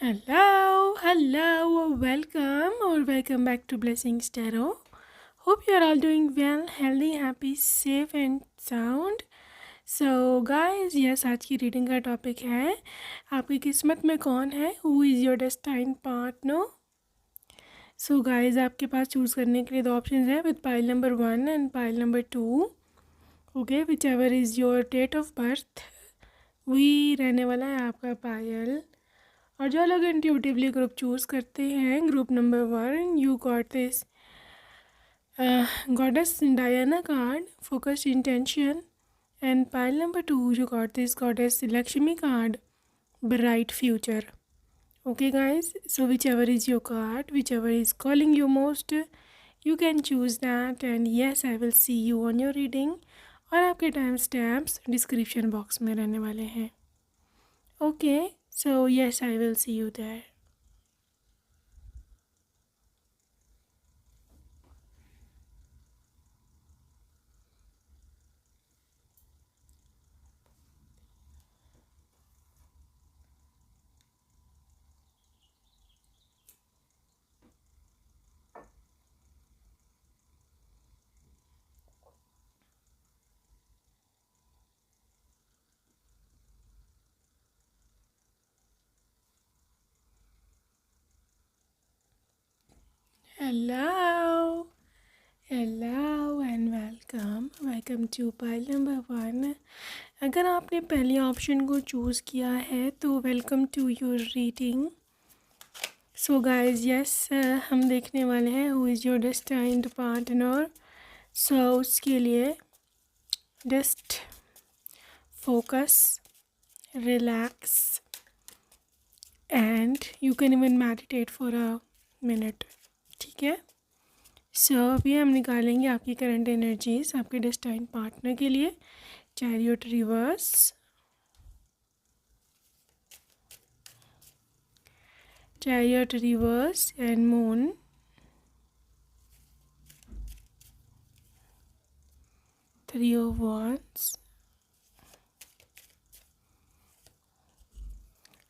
Hello, welcome back to Blessings Tarot. Hope you are all doing well, healthy, happy, safe and sound. So guys, yes, आज की reading का topic है आपकी किस्मत में कौन है, who is your destine partner. So guys, आपके पास चूज़ करने के लिए दो ऑप्शन है with pile number 1 and pile number 2. Okay, which ever is your date of birth वही रहने वाला है आपका पायल. और जो लोग इंट्यूटिवली ग्रुप चूज़ करते हैं, group number 1, you got this goddess Diana card, focused intention. And pile number 2, you got this goddess Lakshmi card, bright future. Okay guys, so whichever is your card, whichever is calling you most, you can choose that. And yes, I will see you on your reading. और आपके time stamps description box में रहने वाले हैं. Okay, so yes, I will see you there. Hello and welcome to pile number 1. अगर आपने पहले option को चूज़ किया है तो welcome to your reading. So guys, yes, हम देखने वाले हैं who is your destined partner. So उसके लिए just focus, relax and you can even meditate for a minute. ठीक है, सो अभी हम निकालेंगे आपकी करंट एनर्जीज आपके डेस्टाइन पार्टनर के लिए. Chariot reverse, and moon. Three of wands,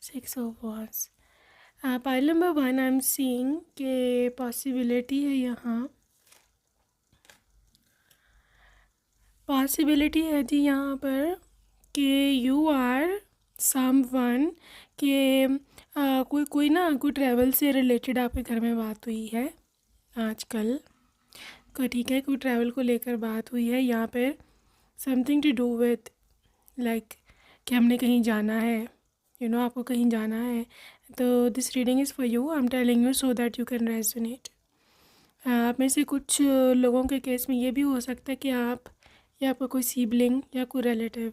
six of wands. Pile number 1 I am seeing के पॉसिबिलिटी है यहाँ, पॉसिबिलिटी है जी यहाँ पर कि यू आर समवन के कोई ट्रैवल से रिलेटेड आपके घर में बात हुई है आजकल को. ठीक है, कोई ट्रैवल को लेकर बात हुई है यहाँ पर. Something to do with like कि हमने कहीं जाना है, आपको कहीं जाना है. तो this reading is for you. I am telling you so that you can resonate. आप में से कुछ लोगों के केस में ये भी हो सकता है कि आप या आपका कोई सिबलिंग या कोई रिलेटिव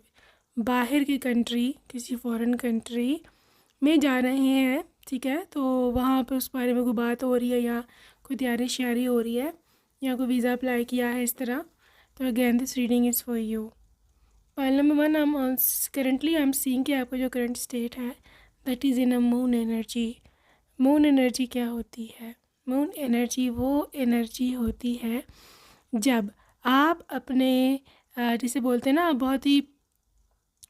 बाहर की कंट्री, किसी फॉरेन कंट्री में जा रहे हैं. ठीक है, तो वहाँ पर उस बारे में कोई बात हो रही है या कोई तैयारी श्यारी हो रही है या कोई वीज़ा अप्लाई किया है इस तरह. तो again this reading is for you. Pile number 1, I am seeing कि आपका जो करंट स्टेट है that is in a moon energy. Moon energy क्या होती है? मून एनर्जी वो एनर्जी होती है जब आप अपने जिसे बोलते हैं ना, बहुत ही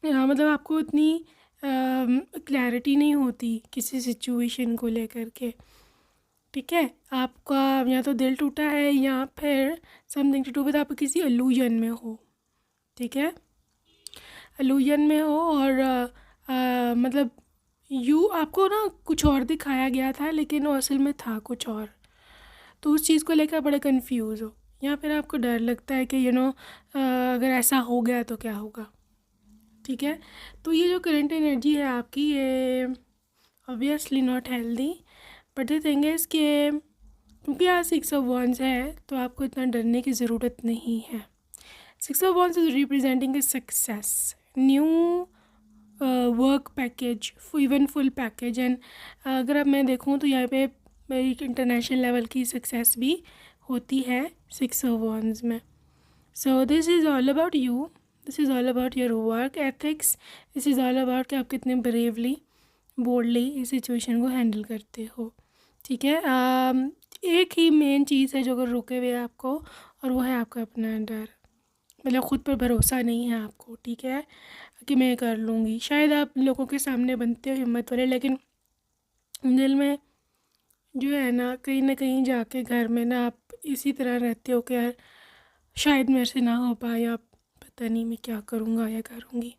मतलब आपको इतनी क्लैरिटी नहीं होती किसी सिचुएशन को लेकर के. ठीक है, आपका या तो दिल टूटा है या फिर समथिंग टू डू विद आप किसी इल्यूजन में हो. ठीक है, इल्यूजन में हो और मतलब आपको ना कुछ और दिखाया गया था लेकिन वो असल में था कुछ और. तो उस चीज़ को लेकर बड़े कंफ्यूज हो या फिर आपको डर लगता है कि अगर ऐसा हो गया तो क्या होगा. ठीक है, तो ये जो करंट एनर्जी है आपकी, ये obviously not healthy. But the thing is कि क्योंकि यहाँ 6 ऑफ wands है तो आपको इतना डरने की ज़रूरत नहीं है. 6 of wands is representing a success, new work package, even full package. And अगर अब मैं देखूँ तो यहाँ पे मेरी इंटरनेशनल लेवल की सक्सेस भी होती है 6 ऑफ wands में. So this is all about you, this is all about your work ethics, this is all about कि आप कितने ब्रेवली, बोल्डली इस सिचुएशन को हैंडल करते हो. ठीक है, एक ही मेन चीज़ है जो अगर रुके हुए आपको, और वो है आपका अपना डर. मतलब ख़ुद पर भरोसा नहीं है आपको. ठीक है, कि मैं कर लूँगी. शायद आप लोगों के सामने बनते हो हिम्मत वाले, लेकिन दिल में जो है ना कहीं जाके घर में ना आप इसी तरह रहते हो कि यार शायद मेरे से ना हो पाए, या पता नहीं मैं क्या करूँगा या करूँगी।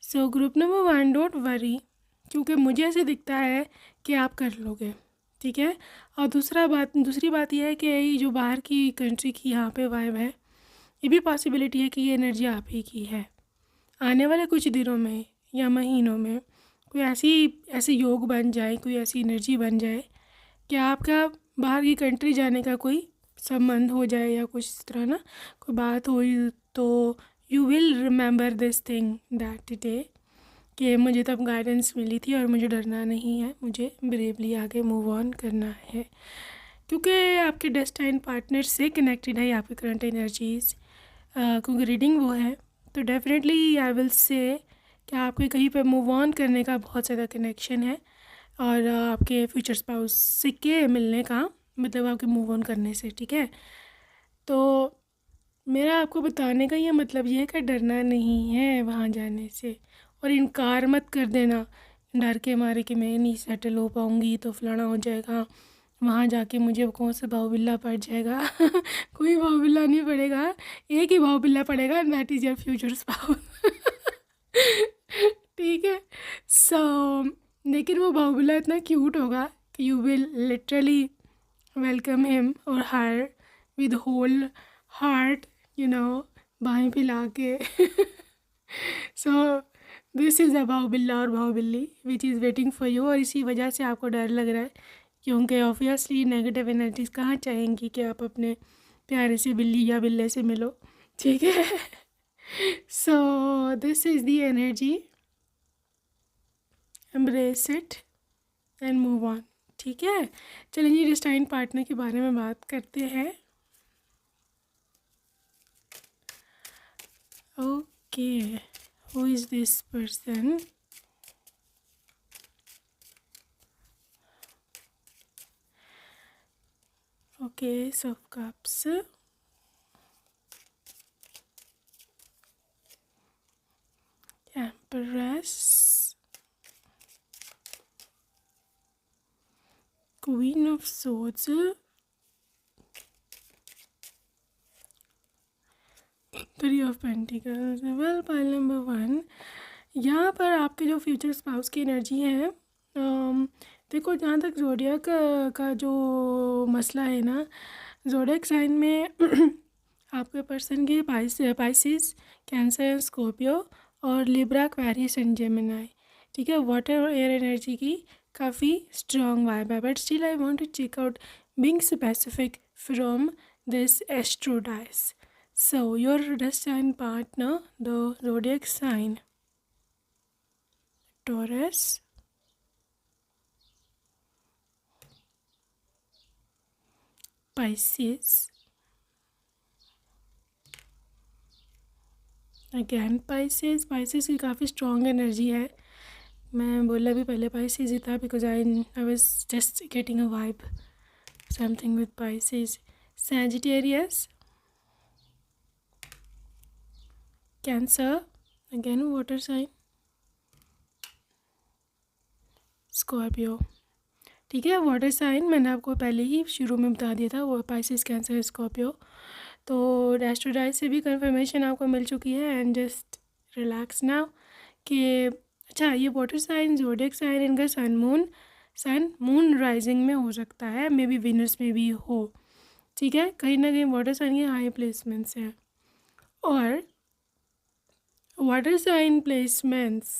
सो ग्रुप नंबर 1, डोंट वरी, क्योंकि मुझे ऐसे दिखता है कि आप कर लोगे, ठीक है। और दूसरी बात यह है कि ये जो बाहर की कंट्री की यहाँ पे वाइब है, ये भी पॉसिबिलिटी है कि ये एनर्जी आप ही की है। आने वाले कुछ दिनों में या महीनों में कोई ऐसे योग बन जाए, कोई ऐसी एनर्जी बन जाए कि आपका बाहर की कंट्री जाने का कोई संबंध हो जाए या कुछ इस तरह ना कोई बात हुई, तो you will remember this thing that day कि मुझे तब गाइडेंस मिली थी और मुझे डरना नहीं है, मुझे ब्रेवली आगे मूव ऑन करना है, क्योंकि आपके डेस्टाइन पार्टनर से कनेक्टेड है आपकी करंट एनर्जीज़, क्योंकि रीडिंग वो है। तो डेफिनेटली आई विल से कि आपके कहीं पे मूव ऑन करने का बहुत ज़्यादा कनेक्शन है, और आपके फ्यूचर स्पाउस से के मिलने का मतलब आपके मूव ऑन करने से, ठीक है। तो मेरा आपको बताने का ये मतलब ये है कि डरना नहीं है वहाँ जाने से, और इनकार मत कर देना डर के मारे कि मैं नहीं सेटल हो पाऊँगी तो फलाना हो जाएगा, वहाँ जाके मुझे कौन सा बाहुबिल्ला पड़ जाएगा कोई बाहुबिल्ला नहीं पड़ेगा, एक ही बाहुबिल्ला पड़ेगा, that is your future spouse ठीक है। सो लेकिन वो बाहुबिल्ला इतना क्यूट होगा कि you will literally welcome him और हर विद होल हार्ट, बाहें फैला के सो दिस इज़ अ बाहुबिल्ला और बाहुबिल्ली which is waiting for you, और इसी वजह से आपको डर लग रहा है, क्योंकि ऑब्वियसली नेगेटिव एनर्जीज कहाँ चाहेंगी कि आप अपने प्यारे से बिल्ली या बिल्ले से मिलो, ठीक है। So this is the energy, embrace it and move on, ठीक है। चलिए डिस्टाइन पार्टनर के बारे में बात करते हैं। Okay, who is this person? Okay, Ace of Cups, Empress, Queen of Swords, Three of Pentacles। Well pile number 1, यहाँ पर आपके जो फ्यूचर स्पाउस की एनर्जी है, देखो जहाँ तक ज़ोडिएक का जो मसला है ना, ज़ोडिएक साइन में आपके पर्सन के पाइसिस, कैंसर, स्कॉर्पियो और लिब्रा, एक्वेरियस एंड जेमिनी, ठीक है। वाटर और एयर एनर्जी की काफ़ी स्ट्रॉन्ग वाइब है, but still I want to check out being specific from this astro dice. So your destined partner, the zodiac sign Taurus, Pisces, again Pisces की काफ़ी strong energy है, मैं बोला भी पहले Pisces ही था because I was just getting a vibe something with Pisces। Sagittarius, Cancer, again water sign, Scorpio, ठीक है। वाटर साइन मैंने आपको पहले ही शुरू में बता दिया था, वो Pisces, कैंसर, स्कॉर्पियो। तो एस्ट्रोडाइस से भी कंफर्मेशन आपको मिल चुकी है, एंड जस्ट रिलैक्स नाउ कि अच्छा ये वाटर साइन, ज़ोडिएक साइन, इनका सन मून राइजिंग में हो सकता है, मे बी विनर्स में भी हो, ठीक है। कहीं ना कहीं वाटर साइन के हाई प्लेसमेंट्स हैं, और वाटर साइन प्लेसमेंट्स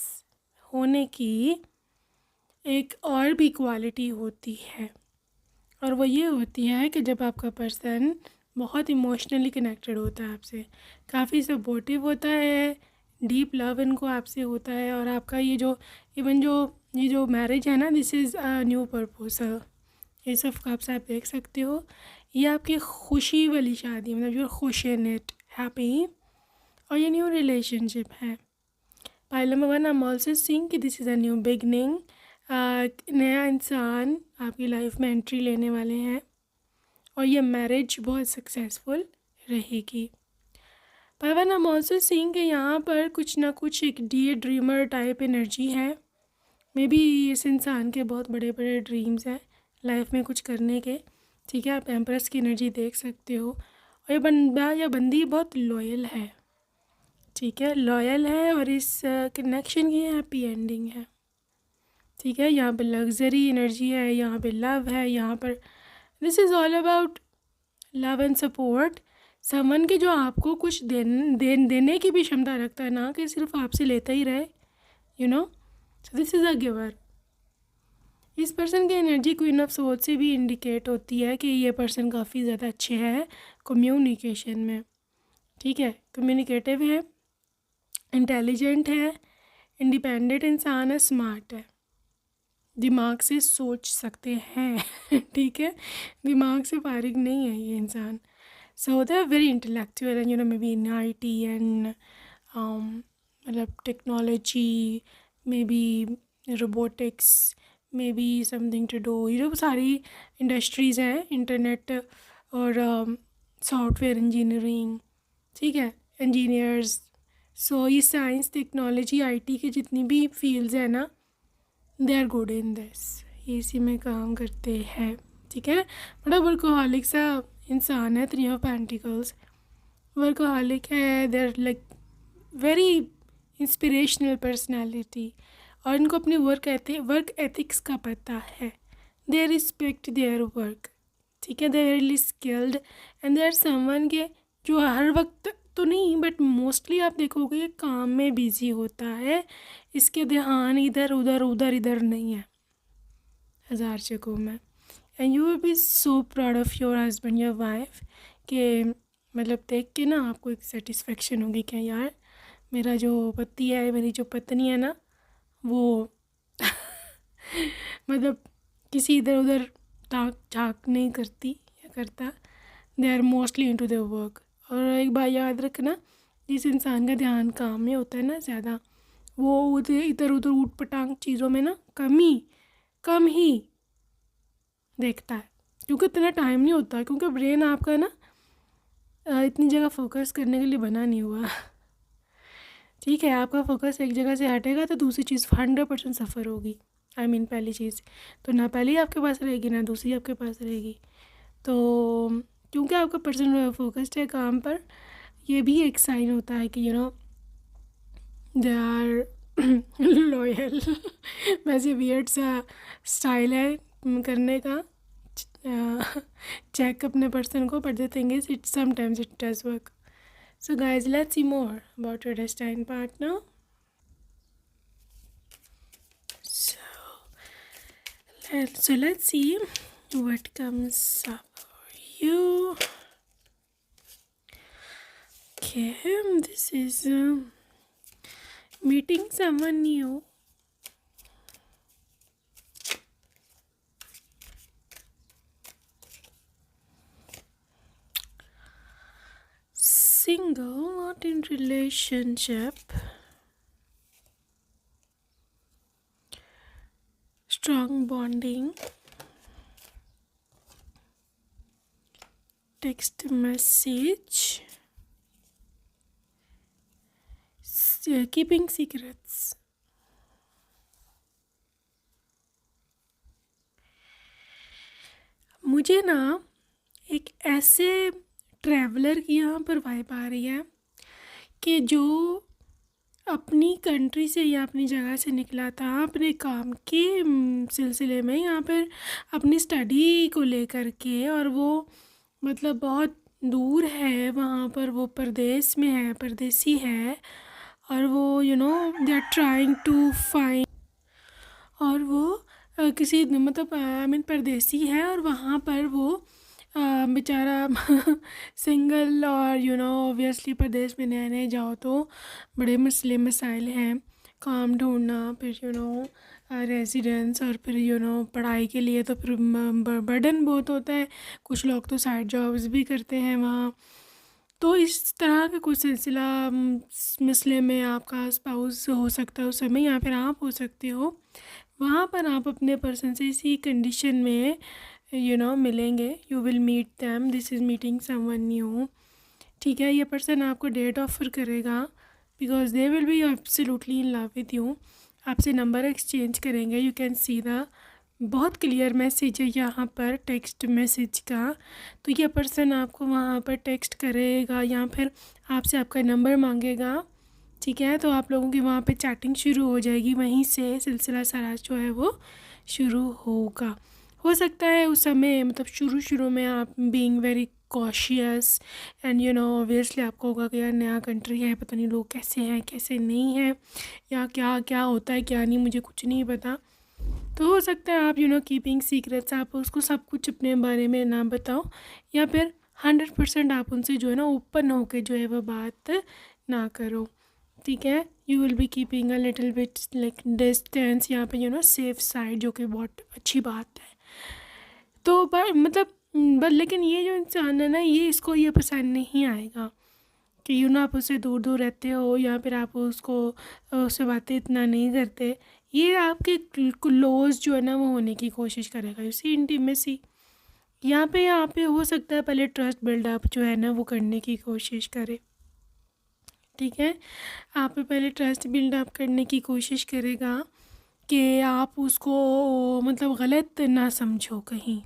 होने की एक और भी क्वालिटी होती है, और वो ये होती है कि जब आपका पर्सन बहुत इमोशनली कनेक्टेड होता है आपसे, काफ़ी सपोर्टिव होता है, डीप लव इनको आपसे होता है, और आपका ये जो मैरिज है ना, this is a new proposal. ये सब कप्स आप देख सकते हो, ये आपकी खुशी वाली शादी, मतलब जो खुश इन इट हैप्पी, और ये न्यू रिलेशनशिप है। Pile number 1, I am also seeing कि this is a new beginning, नया इंसान आपकी लाइफ में एंट्री लेने वाले हैं, और ये मैरिज बहुत सक्सेसफुल रहेगी। पर आई एम ऑल्सो सीइंग कि यहाँ पर कुछ ना कुछ एक डे ड्रीमर टाइप एनर्जी है, मे बी इस इंसान के बहुत बड़े बड़े ड्रीम्स हैं लाइफ में कुछ करने के, ठीक है। आप एम्प्रेस की एनर्जी देख सकते हो। और ये बंदा या बंदी बहुत लॉयल है, ठीक है, लॉयल है, और इस कनेक्शन की हैप्पी एंडिंग है, ठीक है। यहाँ पर लग्जरी एनर्जी है, यहाँ पे लव है, यहाँ पर this is all about love and support. Someone के जो आपको कुछ देने की भी क्षमता रखता है, ना कि सिर्फ आपसे लेता ही रहे, you know. So this is a giver. इस पर्सन की एनर्जी क्वीन ऑफ सोर्ड से भी इंडिकेट होती है कि ये पर्सन काफ़ी ज़्यादा अच्छे है कम्युनिकेशन में, ठीक है, कम्युनिकेटिव है, इंटेलिजेंट है, इंडिपेंडेंट इंसान है, स्मार्ट है, दिमाग से सोच सकते हैं ठीक है, दिमाग से फारिग नहीं है ये इंसान। So they are very intellectual and maybe in IT and मतलब technology, maybe robotics, maybe something to do, ये जो सारी इंडस्ट्रीज़ हैं, इंटरनेट और सॉफ्टवेयर इंजीनियरिंग, ठीक है, इंजीनियर्स। सो ये साइंस टेक्नोलॉजी IT की जितनी भी फील्ड्स हैं ना, they are good in this, ये इसी में काम करते हैं, ठीक है। बड़ा वर्कोहॉलिक सा इंसान है, 3 ऑफ पेंटिकल्स, वर्कोहॉलिक है, they are like very inspirational personality, और इनको अपनी वर्क एथिक्स का पता है, दे रिस्पेक्ट देयर वर्क, ठीक है, they are really skilled and they are someone के जो हर वक्त तो नहीं बट मोस्टली आप देखोगे ये काम में बिजी होता है, इसके ध्यान इधर उधर उधर इधर नहीं है 1000 जगहों में। And you will be so proud of your husband your wife, कि मतलब देख के ना आपको एक सेटिस्फेक्शन होगी कि यार मेरा जो पति है, मेरी जो पत्नी है ना, वो मतलब किसी इधर उधर ताक झाँक नहीं करती या करता, they are mostly into their work. और एक बात याद रखना, जिस इंसान का ध्यान काम में होता है ना ज़्यादा, वो इधर उधर ऊट पटांग चीज़ों में ना कम ही देखता है, क्योंकि इतना टाइम नहीं होता, क्योंकि ब्रेन आपका ना इतनी जगह फोकस करने के लिए बना नहीं हुआ ठीक है। आपका फोकस एक जगह से हटेगा तो दूसरी चीज़ 100% सफ़र होगी। पहली चीज़ तो ना पहली आपके पास रहेगी ना दूसरी आपके पास रहेगी। तो क्योंकि आपका पर्सन फोकस्ड है काम पर, ये भी एक साइन होता है कि दे आर लॉयल वैसे वियर्ड सा स्टाइल है करने का, चेक अपने पर्सन को, but the thing is it sometimes it does work. So guys, let's see more about your destined partner. So let's see what comes up for you. Okay, this is meeting someone new. Single, not in relationship. Strong bonding. Text message. Keeping secrets. मुझे ना एक ऐसे traveller की यहाँ पर vibe आ रही है कि जो अपनी कंट्री से या अपनी जगह से निकला था अपने काम के सिलसिले में यहाँ पर अपनी स्टडी को लेकर के, और वो मतलब बहुत दूर है वहाँ पर, वो परदेश में है, परदेसी है, और वो they are trying to find, और वो किसी मतलब परदेसी है, और वहाँ पर वो बेचारा सिंगल, और ऑब्वियसली प्रदेश में नए नए जाओ तो बड़े मसले मसाइल हैं, काम ढूंढना, फिर रेजिडेंस, और फिर पढ़ाई के लिए तो फिर बर्डन बहुत होता है, कुछ लोग तो साइड जॉब्स भी करते हैं वहाँ। तो इस तरह का कुछ सिलसिला मसले में आपका स्पाउस हो सकता है उस समय, या फिर आप हो सकते हो वहाँ पर, आप अपने पर्सन से इसी कंडीशन में मिलेंगे, you will meet them, this is meeting someone new, ठीक है। ये पर्सन आपको डेट ऑफर करेगा because they will be absolutely in love with you. आपसे नंबर एक्सचेंज करेंगे। यू कैन सी द बहुत क्लियर मैसेज है यहाँ पर टेक्स्ट मैसेज का। तो ये पर्सन आपको वहाँ पर टेक्स्ट करेगा या फिर आपसे आपका नंबर मांगेगा, ठीक है। तो आप लोगों की वहाँ पे चैटिंग शुरू हो जाएगी, वहीं से सिलसिला सारा जो है वो शुरू होगा। हो सकता है उस समय मतलब शुरू में आप being very cautious and obviously आपको होगा कि यार नया कंट्री है, पता नहीं लोग कैसे हैं कैसे नहीं हैं, या क्या क्या होता है क्या नहीं, मुझे कुछ नहीं पता। तो हो सकता है आप कीपिंग सीक्रेट्स, आप उसको सब कुछ अपने बारे में ना बताओ, या फिर 100% आप उनसे जो है ना ओपन होके जो है वो बात ना करो, ठीक है। You will be keeping a little bit like distance यहाँ पे सेफ साइड, जो कि बहुत अच्छी बात है। तो पर मतलब लेकिन ये जो इंसान है ना, ये इसको ये पसंद नहीं आएगा कि आप उससे दूर दूर रहते हो या फिर आप उससे बातें इतना नहीं करते। ये आपके क्लोज जो है ना वो होने की कोशिश करेगा, इसी इंटीमेसी यहाँ पे हो सकता है पहले ट्रस्ट बिल्डअप जो है ना वो करने की कोशिश करे, ठीक है। आप पहले ट्रस्ट बिल्डअप करने की कोशिश करेगा कि आप उसको मतलब गलत ना समझो कहीं,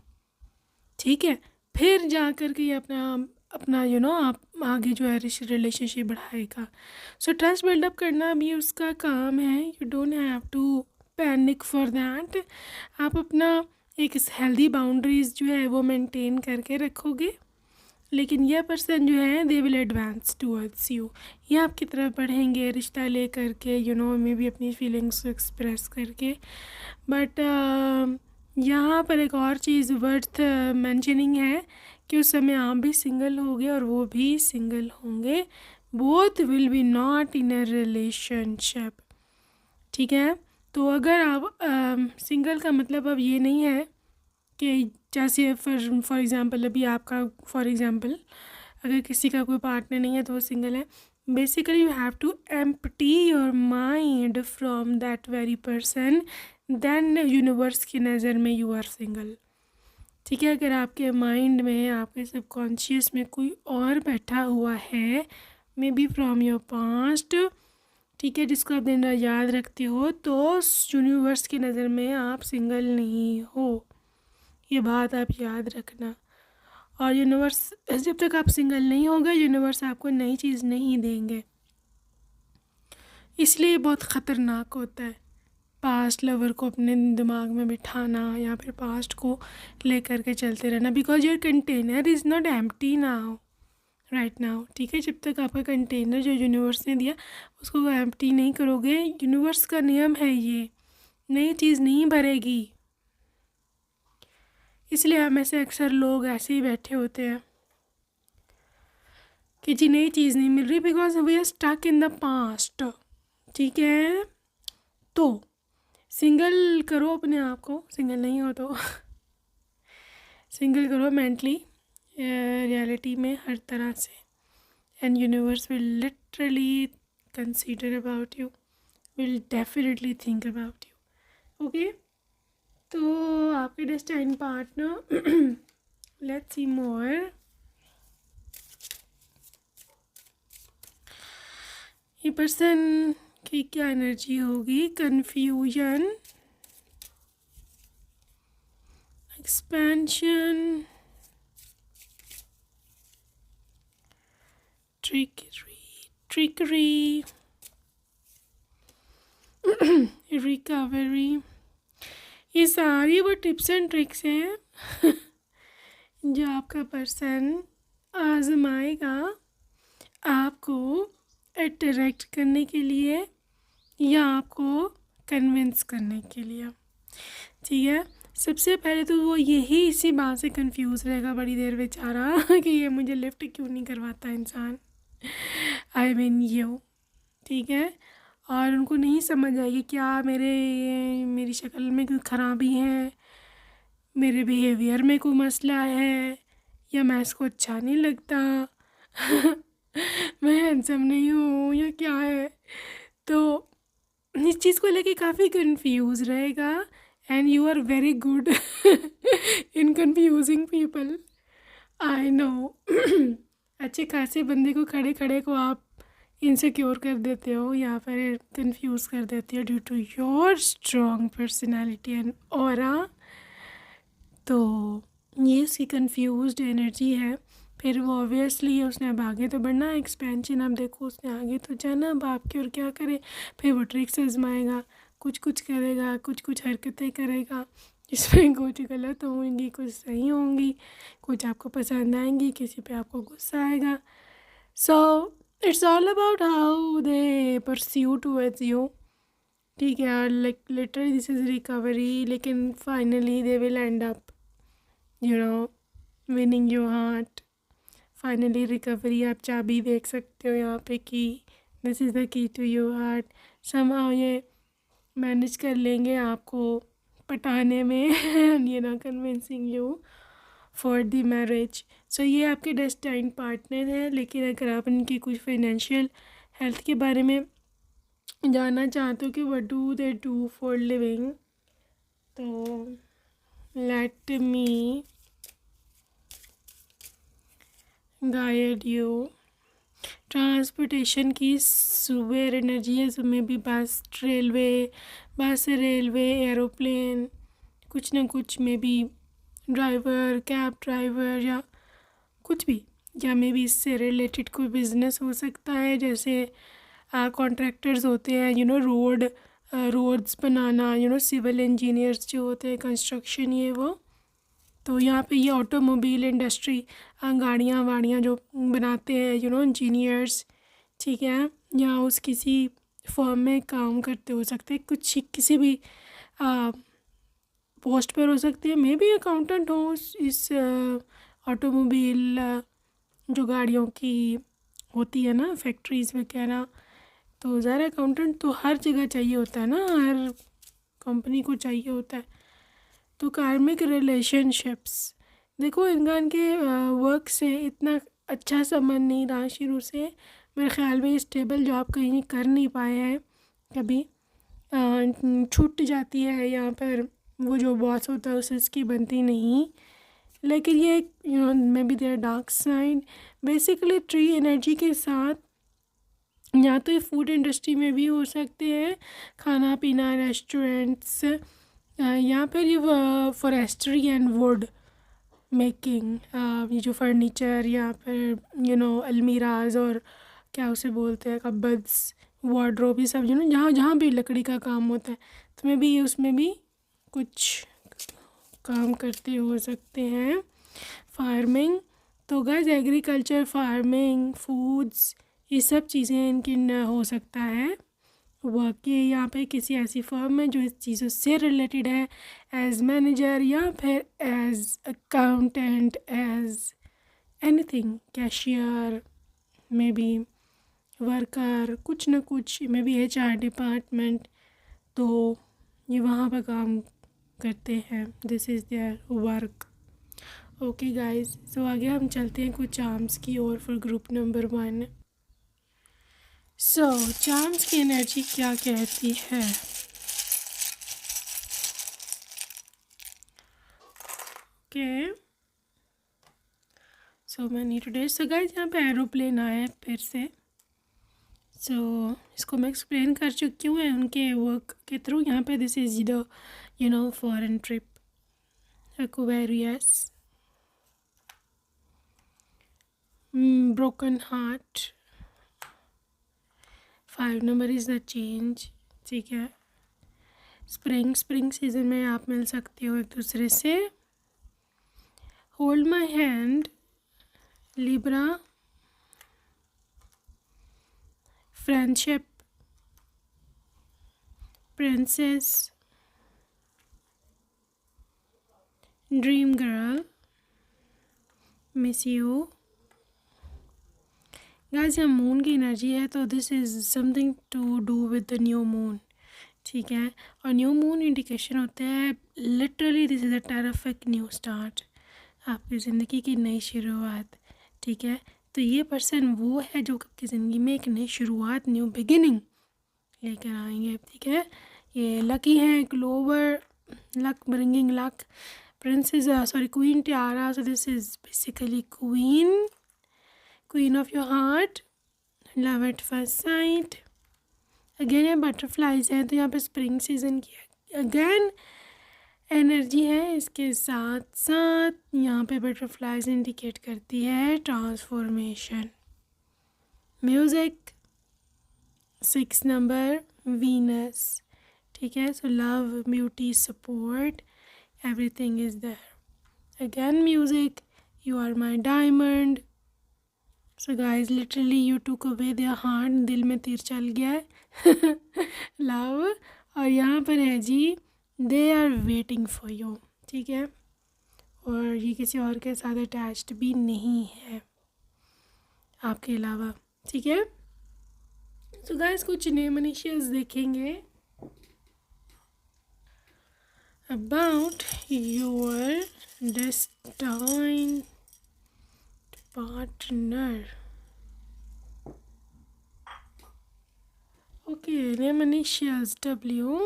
ठीक है। फिर जा कर के अपना अपना आप आगे जो है रिलेशनशिप बढ़ाएगा। सो ट्रस्ट बिल्डअप करना भी उसका काम है। You don't have to panic for that. आप अपना एक हेल्दी बाउंड्रीज जो है वो मेंटेन करके रखोगे, लेकिन यह पर्सन जो है they will advance towards you, ये आपकी तरफ बढ़ेंगे रिश्ता ले करके मे भी अपनी फीलिंग्स एक्सप्रेस करके। बट यहाँ पर एक और चीज़ वर्थ मेंशनिंग है कि उस समय आप भी सिंगल होंगे और वो भी सिंगल होंगे, both will be not in a relationship, ठीक है। तो अगर आप सिंगल का मतलब अब ये नहीं है कि जैसे फॉर एग्ज़ाम्पल अभी आपका फॉर एग्ज़ाम्पल अगर किसी का कोई पार्टनर नहीं है तो वो सिंगल है। Basically you have to empty your mind from that very person, then universe की नज़र में यू आर सिंगल, ठीक है। अगर आपके माइंड में आपके सबकॉन्शियस में कोई और बैठा हुआ है, may be from your past, ठीक है, जिसको आप दिन रात याद रखते हो, तो यूनिवर्स की नज़र में आप सिंगल नहीं हो, ये बात आप याद रखना। और यूनिवर्स जब तक आप सिंगल नहीं होंगे, यूनिवर्स आपको नई चीज़ नहीं देंगे, इसलिए बहुत ख़तरनाक होता है पास्ट लवर को अपने दिमाग में बिठाना या फिर पास्ट को ले कर के चलते रहना, because your container is not empty now right now, ठीक है। जब तक आपका कंटेनर जो यूनिवर्स ने दिया उसको एम्प्टी नहीं करोगे, यूनिवर्स का नियम है ये, नई चीज़ नहीं भरेगी। इसलिए हम ऐसे अक्सर लोग ऐसे ही बैठे होते हैं कि जी नई चीज़ नहीं मिल रही, because we are stuck in the past, ठीक है। तो सिंगल करो अपने आप को, सिंगल नहीं हो तो सिंगल करो मेंटली रियलिटी में हर तरह से, and universe will literally consider about you, will definitely think about you, okay. तो आपके डेस्टाइन पार्टनर लेट्स सी मोर, ये पर्सन की क्या एनर्जी होगी, कन्फ्यूजन, एक्सपेंशन, ट्रिकरी, रिकवरी, ये सारी वो टिप्स एंड ट्रिक्स हैं जो आपका पर्सन आजमाएगा आपको अट्रैक्ट करने के लिए या आपको कन्विंस करने के लिए, ठीक है। सबसे पहले तो वो यही इसी बात से कंफ्यूज रहेगा बड़ी देर बेचारा कि ये मुझे लिफ्ट क्यों नहीं करवाता इंसान, आई मीन यू, ठीक है। और उनको नहीं समझ आएगी क्या मेरी शक्ल में कोई ख़राबी है, मेरे बिहेवियर में कोई मसला है, या मैं इसको अच्छा नहीं लगता मैं हैंडसम नहीं हूँ या क्या है। तो इस चीज़ को लेके काफ़ी कंफ्यूज रहेगा, and you are very good in confusing people, I know अच्छे खासे बंदे को खड़े खड़े को आप इनसिक्योर कर देते हो या फिर कंफ्यूज कर देते हो due to your strong personality and aura. तो ये उसकी कंफ्यूज्ड एनर्जी है। फिर वो ऑब्वियसली उसने अब आगे तो बढ़ना है, एक्सपेंशन। अब देखो उसने आगे तो जाना, अब आपकी और क्या करे। फिर वो ट्रिक्स आजमाएगा, कुछ कुछ करेगा, कुछ कुछ हरकतें करेगा जिसमें कुछ गलत होंगी, कुछ सही होंगी, कुछ आपको पसंद आएंगी, किसी पे आपको गुस्सा आएगा। So it's all about how they pursue towards you. ठीक है, और like literally this is recovery, लेकिन finally they will end up winning your heart. Finally recovery. आप चाबी देख सकते हो यहाँ पे कि this is the key to your heart. Somehow ये मैनेज कर लेंगे आपको पटाने में convincing you for the marriage. So ये आपके डेस्टाइन्ड पार्टनर है। लेकिन अगर आप इनकी कुछ फाइनेंशियल हेल्थ के बारे में जानना चाहते हो कि what do they do for living, तो let me guide you. Transportation की सुबह एनर्जी है, सुबह भी बस रेलवे एरोप्लेन, कुछ ना कुछ में भी ड्राइवर, कैब ड्राइवर या कुछ भी, या में भी इससे रिलेटेड कोई बिज़नेस हो सकता है। जैसे कॉन्ट्रैक्टर्स होते हैं रोड्स बनाना, सिविल इंजीनियर्स जो होते हैं, कंस्ट्रक्शन ये वो। तो यहाँ पे ये ऑटोमोबाइल इंडस्ट्री, गाड़ियाँ वाड़ियाँ जो बनाते हैं इंजीनियर्स, ठीक है, या उस किसी फर्म में काम करते हो सकते हैं, कुछ किसी भी पोस्ट पर हो सकती है। मे बी अकाउंटेंट हो इस ऑटोमोबाइल जो गाड़ियों की होती है ना, फैक्ट्रीज़ वगैरह। तो ज़रा अकाउंटेंट तो हर जगह चाहिए होता है ना, हर कंपनी को चाहिए होता है। तो कार्मिक रिलेशनशिप्स, देखो इनके वर्क से इतना अच्छा संबंध नहीं रहा शुरू से। मेरे ख्याल में स्टेबल जॉब कहीं कर नहीं पाए हैं कभी, छूट जाती है यहाँ पर, वो जो बॉस होता है उसकी बनती नहीं। लेकिन ये maybe their dark side. Basically tree energy के साथ या तो ये फूड इंडस्ट्री में भी हो सकते हैं, खाना पीना, रेस्टोरेंट्स, या फिर ये फॉरेस्ट्री एंड वुड मेकिंग, ये जो फर्नीचर या फिर अलमीराज और क्या उसे बोलते हैं, कबर्ड्स, वार्डरोब, ये सब जहाँ जहाँ भी लकड़ी का काम होता है, तो मैं भी उसमें भी कुछ काम करते हो सकते हैं। फार्मिंग, तो गाइस एग्रीकल्चर, फार्मिंग, फूड्स, ये सब चीज़ें इनकी न हो सकता है वर्क ये यहाँ पे किसी ऐसी फर्म में जो इस चीज़ों से रिलेटेड है, एज मैनेजर या फिर as accountant, as anything, cashier, maybe worker, कुछ ना कुछ, मे बी HR डिपार्टमेंट। तो ये वहाँ पर काम करते हैं, this is their work. Okay guys, so आगे हम चलते हैं कुछ चार्म्स की ओर for group number 1। So charms की एनर्जी क्या कहती है? Okay, so many today. So guys यहाँ पे एरोप्लेन आया है फिर से। सो इसको मैं एक्सप्लेन कर चुकी हूँ उनके वर्क के थ्रू। यहाँ पे this is the foreign trip, Aquarius, broken heart, 5 number is the change, ठीक है। स्प्रिंग सीजन में आप मिल सकते हो एक दूसरे से। Hold my hand, Libra, friendship, princess, dream girl, miss you. Guys यहाँ मून की एनर्जी है, तो this is something to do with the new moon, ठीक है। और न्यू मून इंडिकेशन होता है literally this is a terrific new start, आपकी ज़िंदगी की नई शुरुआत, ठीक है। तो ये पर्सन वो है जो आपकी ज़िंदगी में एक नई शुरुआत, न्यू बिगिनिंग लेकर आएंगे, ठीक है। ये लकी है, clover, luck, bringing luck, princess, queen Tiara, so this is basically queen of your heart, love at first sight. Again ये बटरफ्लाइज हैं तो यहाँ पे स्प्रिंग सीजन की अगेन एनर्जी है। इसके साथ साथ यहाँ पे बटरफ्लाइज इंडिकेट करती है ट्रांसफॉर्मेशन। म्यूज़िक 6 नंबर वीनस, ठीक है। So love, beauty, support, everything is there. Again music, you are my diamond. So guys literally you took away their heart, दिल में तीर चल गया है लव। और यहाँ पर है जी they are waiting for you, ठीक है। और ये किसी और के साथ अटैच्ड भी नहीं है आपके अलावा, ठीक है। सो गाइस कुछ नेम इनिशियल्स देखेंगे about your destined partner. Okay, name initials W,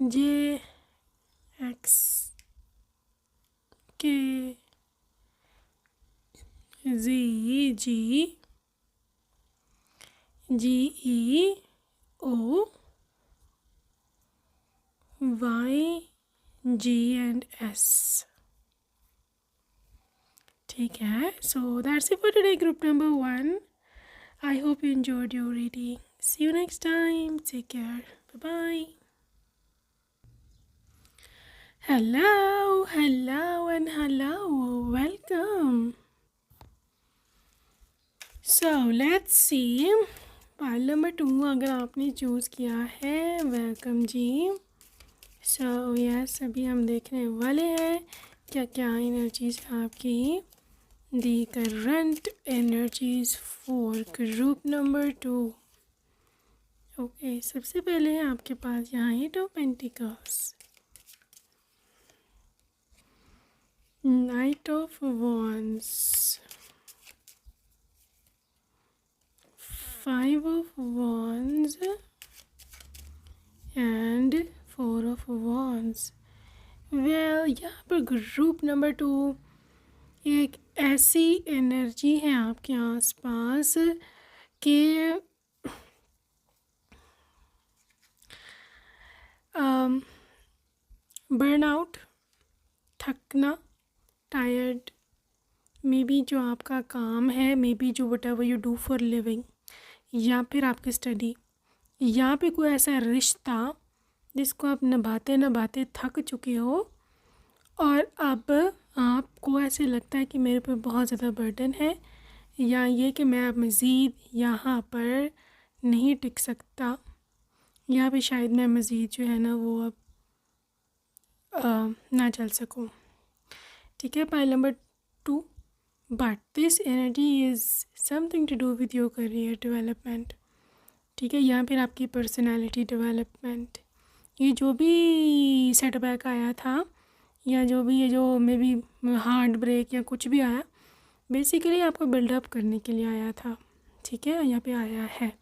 J, X, K, Z, G, G, E, O, Y, G and S, ठीक है। So that's it for today, group number 1. I hope you enjoyed your reading. See you next time. Take care. Bye-bye. Hello, hello and hello. Welcome. So let's see. Pile number 2 अगर आपने choose किया है, welcome जी। So yes, अभी हम देखने वाले हैं क्या क्या एनर्जीज आपकी दी current energies for group number 2। Okay, सबसे पहले है आपके पास यहाँ 8 of pentacles, night of wands, 5 of wands and 4 of wands. Well, यहाँ पर ग्रुप नंबर 2 एक ऐसी एनर्जी है आपके आसपास कि बर्नआउट, थकना, टायर्ड, मे बी जो आपका काम है, मे बी जो what ever you do for living, या फिर आपकी स्टडी, या फिर कोई ऐसा रिश्ता जिसको आप निभाते निभाते थक चुके हो और अब आपको ऐसे लगता है कि मेरे पर बहुत ज़्यादा बर्डन है, या ये कि मैं अब मज़ीद यहाँ पर नहीं टिक सकता, या फिर शायद मैं मज़ीद जो है ना वो अब ना चल सकूँ, ठीक है। Pile number 2, but this energy is something to do with your career development, ठीक है, या फिर आपकी पर्सनालिटी डेवलपमेंट। ये जो भी सेटबैक आया था या जो भी ये जो मे बी हार्ट ब्रेक या कुछ भी आया, बेसिकली आपको बिल्डअप करने के लिए आया था, ठीक है, यहाँ पे आया है।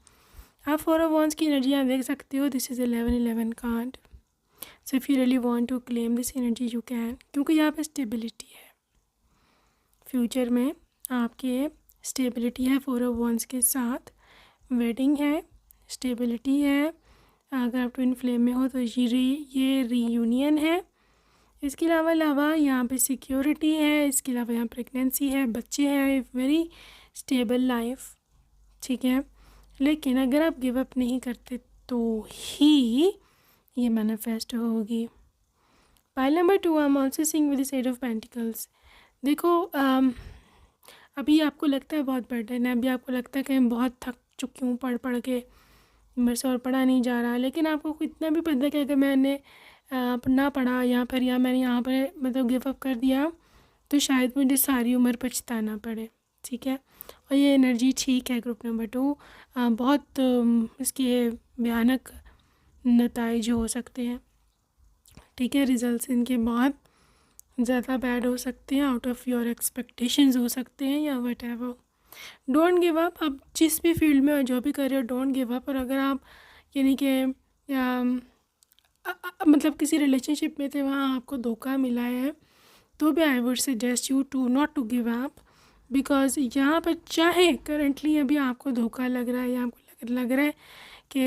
आप 4 ऑफ वॉन्ड्स की एनर्जी यहाँ देख सकते हो। This is 11 card. So if you really want to claim this energy you can, क्योंकि यहाँ पे स्टेबिलिटी है, फ्यूचर में आपके स्टेबिलिटी है 4 ऑफ वॉन्ड्स के साथ, वेडिंग है, स्टेबिलिटी है। अगर आप ट्विन फ्लेम में हो तो ये रीयूनियन है। इसके अलावा यहाँ पे सिक्योरिटी है, इसके अलावा यहाँ प्रेगनेंसी है, बच्चे हैं, वेरी स्टेबल लाइफ, ठीक है। लेकिन अगर आप गिव अप नहीं करते तो ही ये मैनिफेस्ट होगी। Pile number 2, I am also seeing with the 8 of pentacles. देखो अभी आपको लगता है बहुत बर्डन है, अभी आपको लगता है कि मैं बहुत थक चुकी हूँ पढ़ के, मेरे से और पढ़ा नहीं जा रहा, लेकिन आपको इतना भी पता है कि अगर मैंने ना पढ़ा या फिर या मैंने यहाँ पर मतलब गिव अप कर दिया तो शायद मुझे सारी उम्र पछताना पड़े, ठीक है। और ये एनर्जी ठीक है ग्रुप नंबर 2, बहुत इसके भयानक नताइज हो सकते हैं, ठीक है। रिजल्ट्स इनके बहुत ज़्यादा बैड हो सकते हैं, आउट ऑफ योर एक्सपेक्टेशंस हो सकते हैं या what ever. Don't give up, आप जिस भी फील्ड में जो भी कर रहे हो डोंट गिव अप। और अगर आप यानी कि मतलब किसी रिलेशनशिप में थे, वहाँ आपको धोखा मिला है, तो भी I would suggest you to not to give up, because यहाँ पर चाहे करंटली अभी आपको धोखा लग रहा है या आपको लग रहा है कि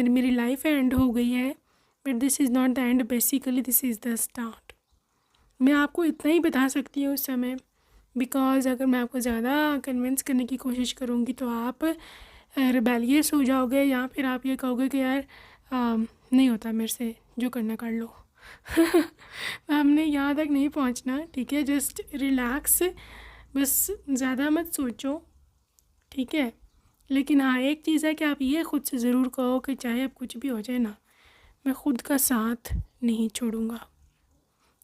मेरी लाइफ एंड हो गई है, but this is not the end, basically this is the start. मैं आपको इतना ही बता सकती हूँ उस समय, बिकॉज़ अगर मैं आपको ज़्यादा कन्विंस करने की कोशिश करूँगी तो आप रिबेलियस हो जाओगे, या फिर आप ये कहोगे कि यार नहीं होता मेरे से, जो करना कर लो। हमने यहाँ तक नहीं पहुँचना, ठीक है? जस्ट रिलैक्स, बस ज़्यादा मत सोचो, ठीक है? लेकिन हाँ, एक चीज़ है कि आप ये खुद से ज़रूर कहो कि चाहे अब कुछ भी हो जाए ना, मैं खुद का साथ नहीं छोड़ूंगा,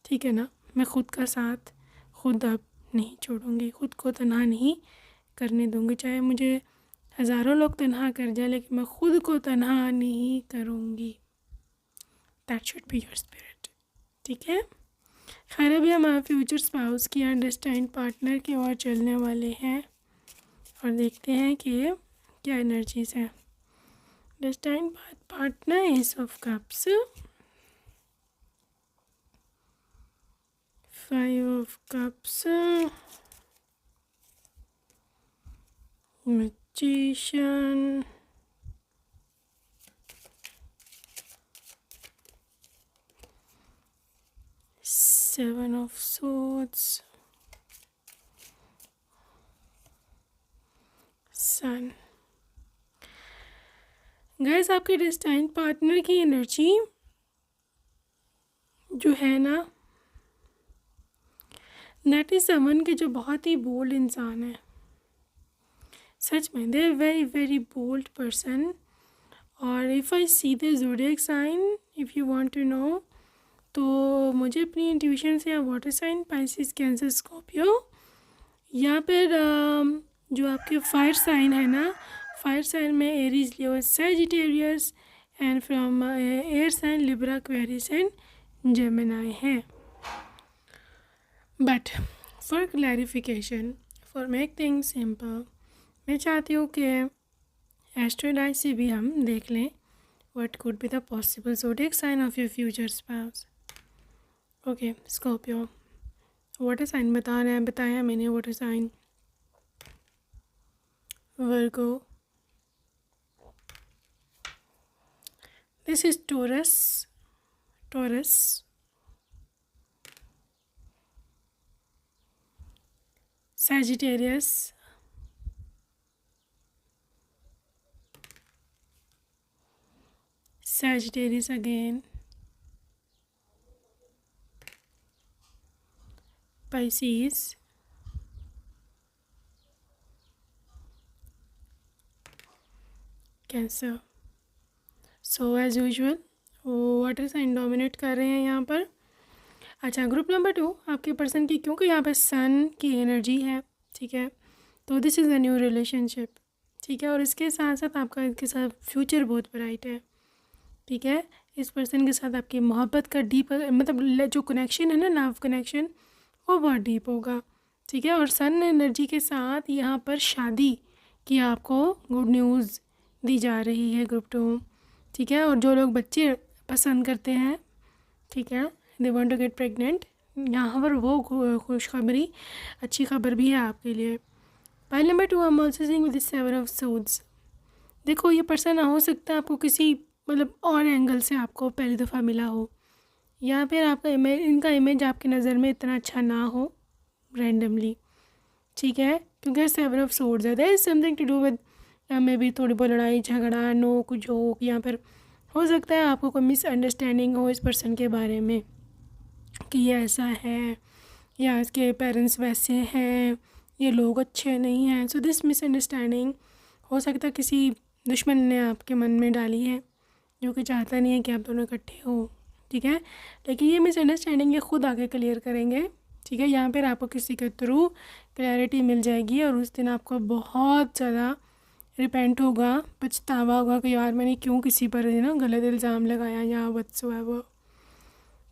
ठीक है ना? मैं खुद का साथ खुद अब नहीं छोड़ूंगी, खुद को तन्हा नहीं करने दूंगी। चाहे मुझे हज़ारों लोग तन्हा कर जाए, लेकिन मैं खुद को तन्हा नहीं करूँगी। That should be your spirit, ठीक है? खैर, अभी हम फ्यूचर स्पाउस की या डेस्टाइन्ड पार्टनर की ओर चलने वाले हैं और देखते हैं कि क्या एनर्जीज हैं। Destined partner, ace of cups, 5 of cups, magician, 7 of swords, sun। Guys, आपके डेस्टाइन्ड पार्टनर की एनर्जी जो है ना, दैट इज़ समवन के जो बहुत ही बोल्ड इंसान है। सच में they are very very bold person. और if I see the zodiac sign, if you want to know, तो मुझे अपनी इंट्यूशन से या water sign, Pisces, Cancer, Scorpio, या फिर जो आपके फायर साइन है ना, फायर साइन में Aries, Leo, Sagittarius, and from air sign Libra, Aquarius and Gemini है। But for clarification, for make things simple, मैं चाहती हूँ कि एस्ट्रोडाइट से भी हम देख लें what could be the possible zodiac sign of your future spouse. Okay, Scorpio, water sign बता रहे हैं, बताया मैंने water sign. Virgo, this is Taurus, Sagittarius, again, Pisces, Cancer। So as usual water sign dominate कर रहे हैं यहाँ पर। अच्छा, ग्रुप नंबर 2 आपके पर्सन की, क्योंकि यहाँ पर सन की एनर्जी है, ठीक है? तो this is a new relationship, ठीक है? और इसके साथ साथ आपका इसके साथ फ्यूचर बहुत ब्राइट है, ठीक है? इस पर्सन के साथ आपकी मोहब्बत का डीप, मतलब जो कनेक्शन है ना, लव कनेक्शन, वो बहुत डीप होगा, ठीक है? और सन एनर्जी के साथ यहाँ पर शादी की आपको गुड न्यूज़ दी जा रही है ग्रुप 2, ठीक है? और जो लोग बच्चे पसंद करते हैं, ठीक है, they want to get pregnant, यहाँ पर वो खुशखबरी, अच्छी खबर भी है आपके लिए। Pile number 2, I am also seeing with 7 of swords. देखो, ये पर्सन हो सकता है आपको किसी मतलब और एंगल से आपको पहली दफ़ा मिला हो, या फिर आपका इमेज, इनका इमेज आपकी नज़र में इतना अच्छा ना हो रैंडमली, ठीक है? क्योंकि 7 ऑफ सोड्स है, there is something to do with maybe थोड़ी बहुत लड़ाई झगड़ा, नोक झोंक, या फिर हो सकता है आपको कोई मिसअंडरस्टैंडिंग हो इस पर्सन के बारे में कि ये ऐसा है, या इसके पेरेंट्स वैसे हैं, ये लोग अच्छे नहीं हैं। सो दिस मिसअंडरस्टैंडिंग हो सकता है किसी दुश्मन ने आपके मन में डाली है, जो कि चाहता नहीं है कि आप दोनों इकट्ठे हो, ठीक है? लेकिन ये मिसअंडरस्टैंडिंग ये खुद आगे क्लियर करेंगे, ठीक है? यहाँ पर आपको किसी के थ्रू क्लैरिटी मिल जाएगी, और उस दिन आपको बहुत ज़्यादा रिपेंट होगा, पछतावा होगा कि यार मैंने क्यों किसी पर ना गलत इल्ज़ाम लगाया या व्हाट्सएवर,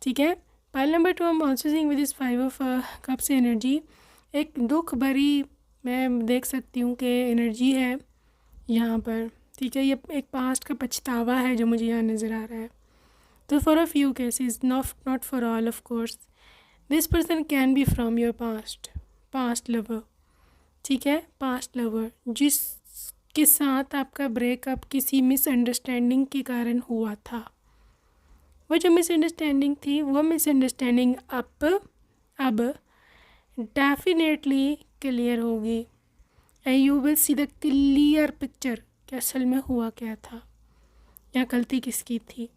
ठीक है? Pile number 2, I am also seeing with this 5 of cups energy. एक दुख भरी मैं देख सकती हूँ कि एनर्जी है यहाँ पर, ठीक है? ये एक पास्ट का पछतावा है जो मुझे यहाँ नज़र आ रहा है। तो for a few cases, not for all of course, this person can be from your past, past lover, ठीक है, पास्ट लवर जिसके साथ आपका ब्रेकअप किसी मिसअंडरस्टैंडिंग के कारण हुआ था। वो जो मिसअंडरस्टैंडिंग थी, वो मिसअंडरस्टैंडिंग अब डेफिनेटली क्लियर होगी and you will see the clear picture कि असल में हुआ क्या था या गलती किसकी थी।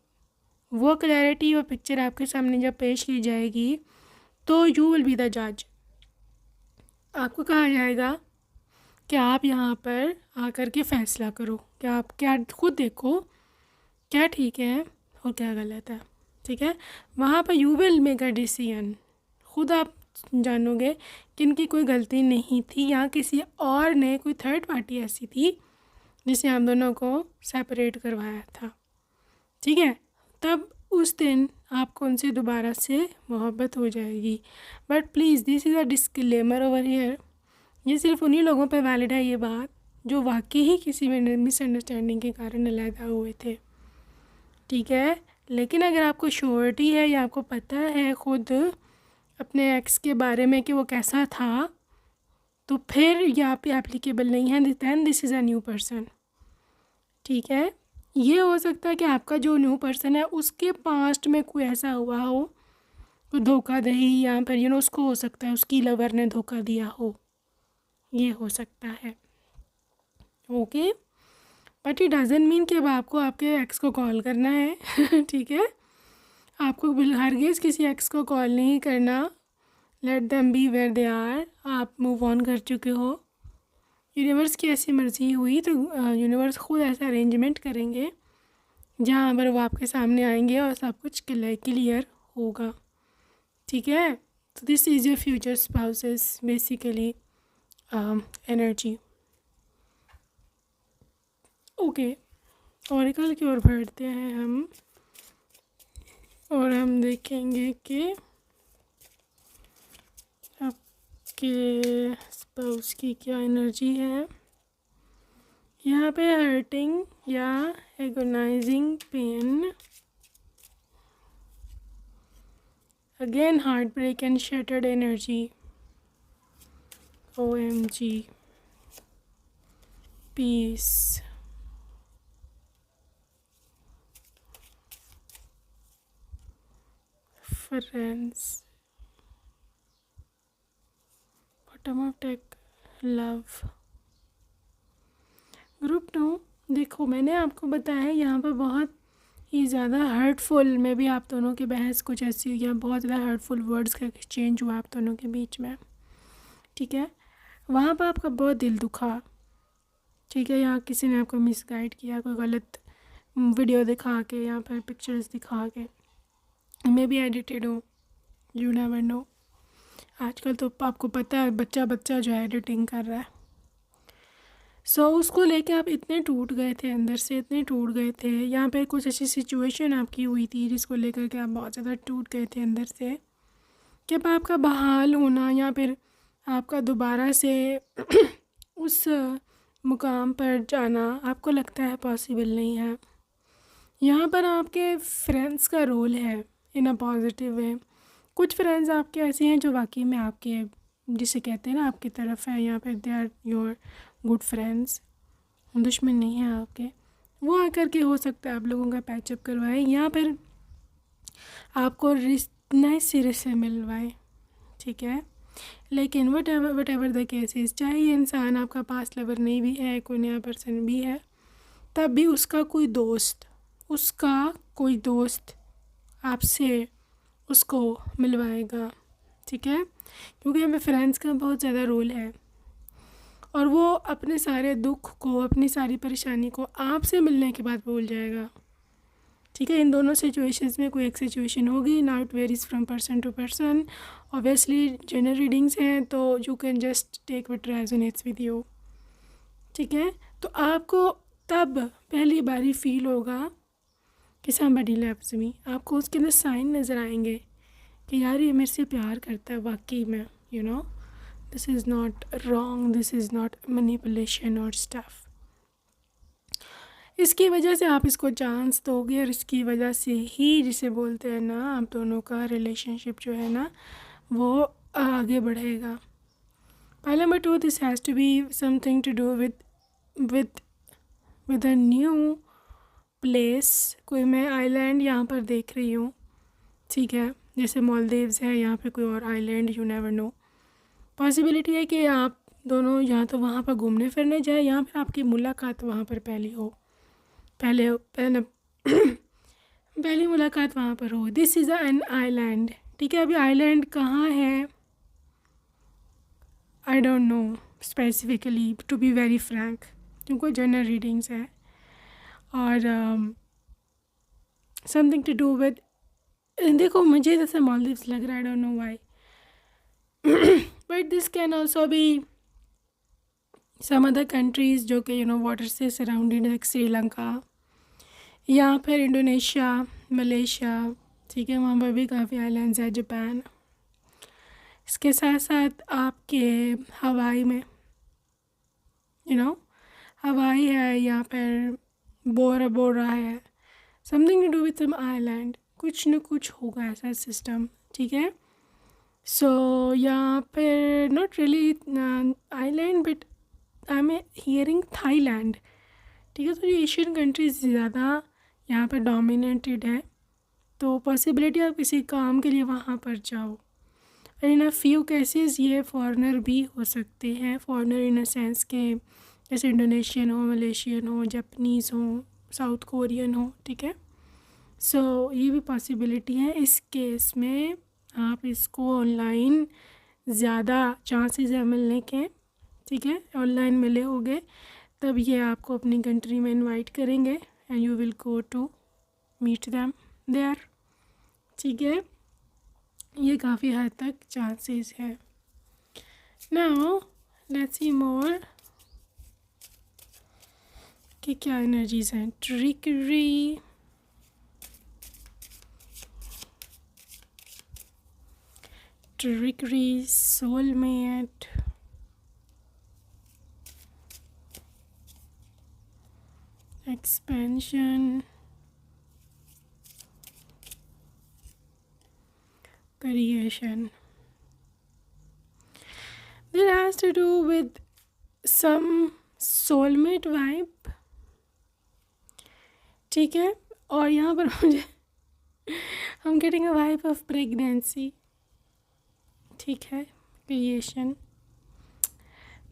वो क्लैरिटी और पिक्चर आपके सामने जब पेश की जाएगी तो यू विल बी द जज। आपको कहा जाएगा कि आप यहाँ पर आकर के फ़ैसला करो कि आप क्या, खुद देखो क्या ठीक है और क्या गलत है, ठीक है। वहाँ पर you will make a decision, खुद आप जानोगे कि इनकी कोई गलती नहीं थी या किसी और ने, कोई थर्ड पार्टी ऐसी थी जिसने हम दोनों को सेपरेट करवाया था, ठीक है। तब उस दिन आपको उनसे दोबारा से मोहब्बत हो जाएगी। But please this is a disclaimer over here, ये सिर्फ उन्हीं लोगों पे वैलिड है ये बात जो वाकई ही किसी मिसअंडरस्टैंडिंग के कारण अलग हुए थे, ठीक है। लेकिन अगर आपको श्योरिटी है या आपको पता है खुद अपने एक्स के बारे में कि वो कैसा था, तो फिर यहाँ पे एप्लीकेबल नहीं है, then this is a new person, ठीक है। ये हो सकता है कि आपका जो न्यू पर्सन है उसके पास्ट में कोई ऐसा हुआ हो, कोई धोखाधड़ी, या फिर उसको हो सकता है उसकी लवर ने धोखा दिया हो, ये हो सकता है, okay. But it doesn't mean कि अब आपको आपके एक्स को कॉल करना है ठीक है। आपको हरगिज़ किसी एक्स को कॉल नहीं करना, let them be where they are, आप मूव ऑन कर चुके हो। यूनिवर्स की ऐसी मर्ज़ी हुई तो यूनिवर्स खुद ऐसा अरेंजमेंट करेंगे जहाँ पर वो आपके सामने आएंगे और सब कुछ क्लियर होगा, ठीक है। तो this is your future spouses basically energy, okay. Oracle की ओर बढ़ते हैं हम और हम देखेंगे कि आपके स्पाउस की क्या एनर्जी है। यहाँ पे हर्टिंग या agonising pain, again heart break and shattered energy, OMG, peace, friends, bottom of deck, love, group 2। देखो मैंने आपको बताया यहाँ पर बहुत ही ज़्यादा हर्टफुल में भी आप दोनों की बहस कुछ ऐसी हुई है, बहुत ज़्यादा हर्टफुल वर्ड्स का एक्सचेंज हुआ आप दोनों के बीच में, ठीक है। वहाँ पर आपका बहुत दिल दुखा, ठीक है। यहाँ किसी ने आपको मिसगाइड किया, कोई गलत वीडियो दिखा के या फिर पिक्चर्स दिखा के, मे बी एडिटेड हो, यू नेवर नो। आजकल तो आपको पता है बच्चा जो है एडिटिंग कर रहा है। सो उसको लेके आप इतने टूट गए थे, अंदर से इतने टूट गए थे। यहाँ पे कुछ ऐसी सिचुएशन आपकी हुई थी जिसको लेकर के आप बहुत ज़्यादा टूट गए थे अंदर से, कि अब आपका बहाल होना या फिर आपका दोबारा से उस मुकाम पर जाना आपको लगता है पॉसिबल नहीं है। यहाँ पर आपके फ्रेंड्स का रोल है इन अ पॉजिटिव वे। कुछ फ्रेंड्स आपके ऐसे हैं जो वाकई में आपके, जिसे कहते हैं ना, आपकी तरफ है, या फिर they are your good friends, दुश्मन नहीं है आपके। वो आकर के हो सकता है आप लोगों का पैचअप करवाए या फिर आपको नए सिरे से मिलवाए, ठीक है। लेकिन वट एवर द केसेस, चाहे ये इंसान आपका पास्ट लवर नहीं भी है, कोई नया पर्सन भी है, तब भी उसका कोई दोस्त आपसे उसको मिलवाएगा, ठीक है। क्योंकि हमें फ्रेंड्स का बहुत ज़्यादा रोल है और वो अपने सारे दुख को, अपनी सारी परेशानी को आपसे मिलने के बाद भूल जाएगा, ठीक है। इन दोनों सिचुएशंस में कोई एक सिचुएशन होगी, now it varies from person to person. Obviously general readings हैं तो you can just take what resonates with you, ठीक है। तो आपको तब पहली बारी फील होगा कि समबडी लव्स मी, आपको उसके अंदर साइन नज़र आएंगे कि यार ये मेरे से प्यार करता है वाकई में, you know, this is not wrong, this is not manipulation और स्टफ। इसकी वजह से आप इसको चांस दोगे और इसकी वजह से ही, जिसे बोलते हैं ना, आप दोनों का रिलेशनशिप जो है ना वो आगे बढ़ेगा। Pile number 2, this has to be something to do with a new place. कोई मैं आइलैंड यहाँ पर देख रही हूँ, ठीक है, जैसे मालदीव्स है, यहाँ पे कोई और island, you never no. Possibility है कि आप दोनों यहाँ तो वहाँ पर घूमने फिरने जाए, यहाँ पर आपकी मुलाकात वहाँ पर पहली हो, पहली मुलाकात वहाँ पर हो. दिस इज़ एन आइलैंड, ठीक है. अभी आइलैंड कहाँ है I don't know specifically, to be very frank, क्योंकि जनरल रीडिंग्स है. और समथिंग टू डू विद, देखो मुझे जैसे मालदीव्स लग रहा है, I don't know why, but this can also be some other countries जो कि वाटर से सराउंडेड, लाइक श्रीलंका या फिर इंडोनेशिया, मलेशिया, ठीक है, वहाँ पर भी काफ़ी आइलैंड्स है, जापान. इसके साथ साथ आपके हवाई में हवाई है, यहाँ पर बोरा बोरा है, something to do with some island, कुछ न कुछ होगा ऐसा सिस्टम, ठीक है. सो यहाँ पर not really island, but I am hearing Thailand, ठीक है. तो ये एशियन कंट्रीज ज़्यादा यहाँ पर डोमिनेटेड है, तो पॉसिबिलिटी आप किसी काम के लिए वहाँ पर जाओ. और इन अ फ्यू केसेस ये फॉरेनर भी हो सकते हैं, फॉरेनर इन अ सेंस के जैसे इंडोनेशियन हो, मलेशियन हो, जापानीज़ हो, साउथ कोरियन हो, ठीक है. सो ये भी पॉसिबिलिटी है. इस केस में आप इसको ऑनलाइन ज़्यादा चांसेस है मिलने के, ठीक है. ऑनलाइन मिले होंगे तब ये आपको अपनी कंट्री में इनवाइट करेंगे and you will go to meet them there, ठीक है. ये काफ़ी हद तक चांसेस है. नाउ लेट्स सी मोर कि क्या एनर्जीज हैं. Trickery, soulmate, expansion, creation. That has to do with some soulmate vibe, ठीक है. और यहाँ पर मुझे I'm getting a vibe of pregnancy, ठीक है. क्रिएशन,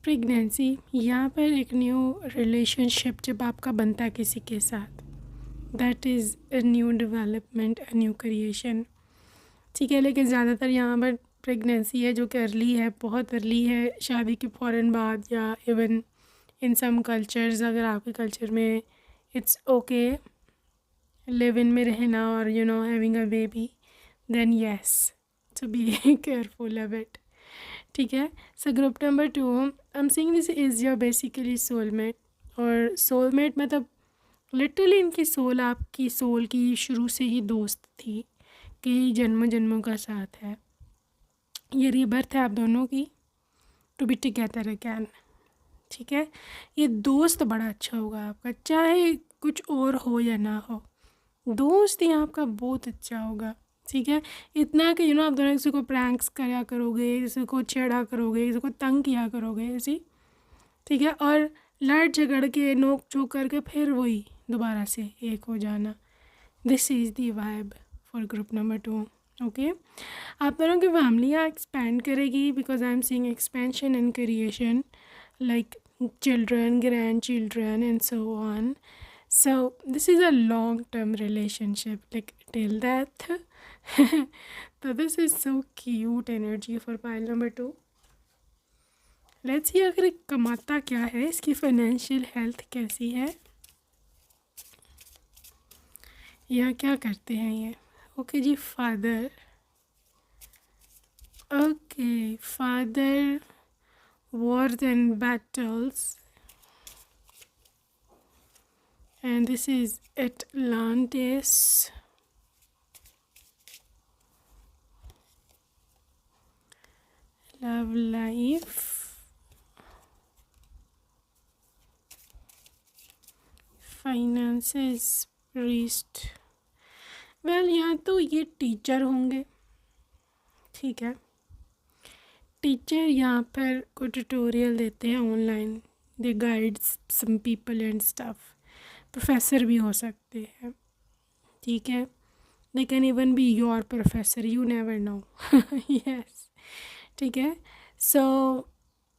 प्रेगनेंसी, यहाँ पर एक न्यू रिलेशनशिप जब आपका बनता है किसी के साथ, that is a new development, a new creation, ठीक है. लेकिन ज़्यादातर यहाँ पर प्रेगनेंसी है जो कि अर्ली है, बहुत अर्ली है, शादी के फ़ौरन बाद, या इवन इन सम कल्चर्स, अगर आपके कल्चर में इट्स ओके लिव इन में रहना और having a baby, then yes to be careful a bit, ठीक है. So group number 2, I am saying this is your basically soulmate. और सोलमेट मतलब लिटरली इनकी सोल आपकी सोल की शुरू से ही दोस्त थी, कई जन्मों का साथ है. ये रीबर्थ है आप दोनों की, टू बी टुगेदर अगैन, ठीक है. ये दोस्त बड़ा अच्छा होगा आपका, चाहे कुछ और हो या ना हो, दोस्त ही आपका बहुत अच्छा होगा, ठीक है. इतना कि आप दोनों किसी को प्रैंक्स करा करोगे, किसी को छेड़ा करोगे, किसी को तंग किया करोगे ऐसी, ठीक है. और लड़ झगड़ के नोक चोक करके फिर वही दोबारा से एक हो जाना. This is the vibe for group number 2, okay. आप दोनों की फैमिलियाँ एक्सपैंड करेगी, because I am seeing expansion and creation, like children, grandchildren, and so on. So this is a long-term relationship, like till death. So this is so cute energy for pile number 2. Let's see अगर कमाता क्या है, इसकी financial health कैसी है, या क्या करते हैं ये. ओके जी, father, okay, father, wars and battles, and this is Atlantis. Love life, finances, priest. Well या तो ये टीचर होंगे, ठीक है, टीचर यहाँ पर कोई ट्यूटोरियल देते हैं online, they guides some people and stuff. Professor भी हो सकते हैं, ठीक है। They can even be your professor, you never know. Yes, ठीक है। सो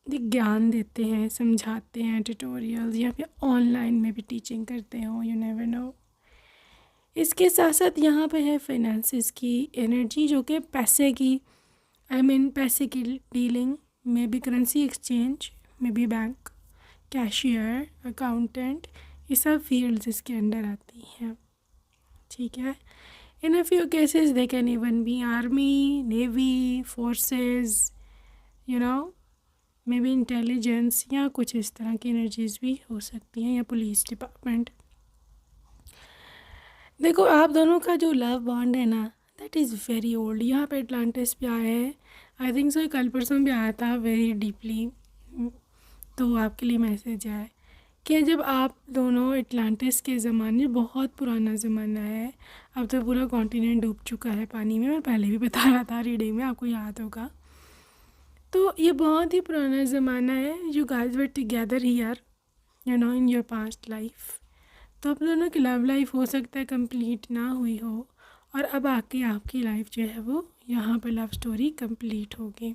ये ज्ञान देते हैं, समझाते हैं, ट्यूटोरियल्स या फिर ऑनलाइन में भी टीचिंग करते हो, यू नेवर नो। इसके साथ साथ यहाँ पे है फाइनेंसिस की एनर्जी, जो कि पैसे की पैसे की डीलिंग में भी, करेंसी एक्सचेंज में भी, बैंक, कैशियर, अकाउंटेंट, ये सब फील्ड्स इसके अंडर आती हैं, ठीक है। In a few cases they can even be army, navy, forces, you know, maybe intelligence, या कुछ इस तरह की एनर्जीज भी हो सकती हैं, या पुलिस डिपार्टमेंट। देखो आप दोनों का जो लव बॉन्ड है ना, दैट इज़ वेरी ओल्ड। यहाँ पे एटलांटिस पे आया है, आई थिंक सो कल परसों भी आया था, वेरी डीपली। तो आपके लिए मैसेज है कि जब आप दोनों एटलांटिस के ज़माने, बहुत पुराना ज़माना है, अब तो पूरा कॉन्टिनेंट डूब चुका है पानी में, मैं पहले भी बता रहा था रीडिंग में, आपको याद होगा। तो ये बहुत ही पुराना ज़माना है। You guys were together here, you know, in your past life. तो आप दोनों की लव लाइफ हो सकता है कंप्लीट ना हुई हो, और अब आके आपकी लाइफ जो है वो यहाँ पर लव स्टोरी कंप्लीट होगी।